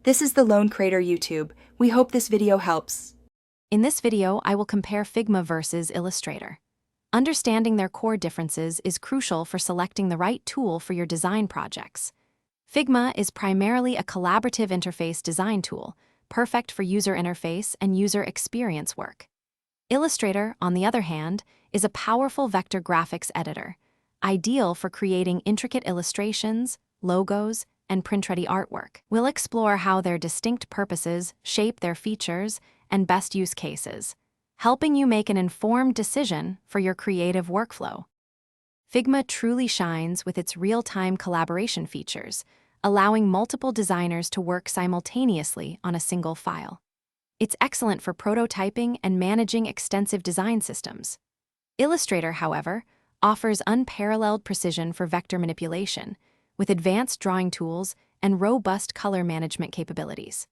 This is the Lone Creator YouTube. We hope this video helps. In this video, I will compare Figma versus Illustrator. Understanding their core differences is crucial for selecting the right tool for your design projects. Figma is primarily a collaborative interface design tool, perfect for user interface and user experience work. Illustrator, on the other hand, is a powerful vector graphics editor, ideal for creating intricate illustrations, logos, and print-ready artwork. We'll explore how their distinct purposes shape their features and best use cases, helping you make an informed decision for your creative workflow. Figma truly shines with its real-time collaboration features, allowing multiple designers to work simultaneously on a single file. It's excellent for prototyping and managing extensive design systems. Illustrator, however, offers unparalleled precision for vector manipulation, with advanced drawing tools and robust color management capabilities.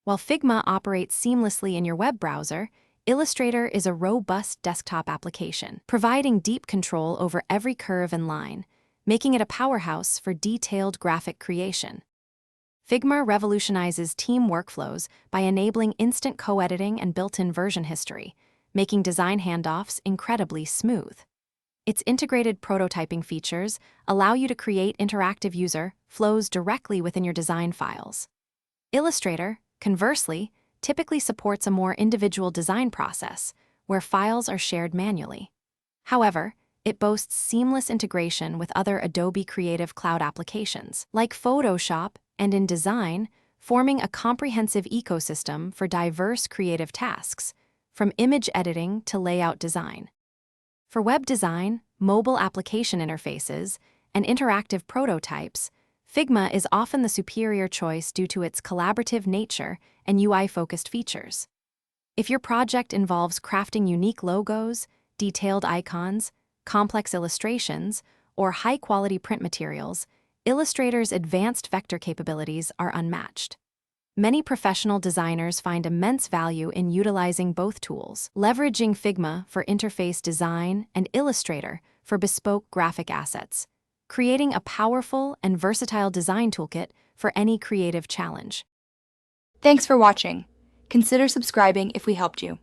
While Figma operates seamlessly in your web browser, Illustrator is a robust desktop application, providing deep control over every curve and line, making it a powerhouse for detailed graphic creation. Figma revolutionizes team workflows by enabling instant co-editing and built-in version history, making design handoffs incredibly smooth. Its integrated prototyping features allow you to create interactive user flows directly within your design files. Illustrator, conversely, typically supports a more individual design process, where files are shared manually. However, it boasts seamless integration with other Adobe Creative Cloud applications, like Photoshop and InDesign, forming a comprehensive ecosystem for diverse creative tasks, from image editing to layout design. For web design, mobile application interfaces, and interactive prototypes, Figma is often the superior choice due to its collaborative nature and UI-focused features. If your project involves crafting unique logos, detailed icons, complex illustrations, or high-quality print materials, Illustrator's advanced vector capabilities are unmatched. Many professional designers find immense value in utilizing both tools, leveraging Figma for interface design and Illustrator for bespoke graphic assets, creating a powerful and versatile design toolkit for any creative challenge. Thanks for watching. Consider subscribing if we helped you.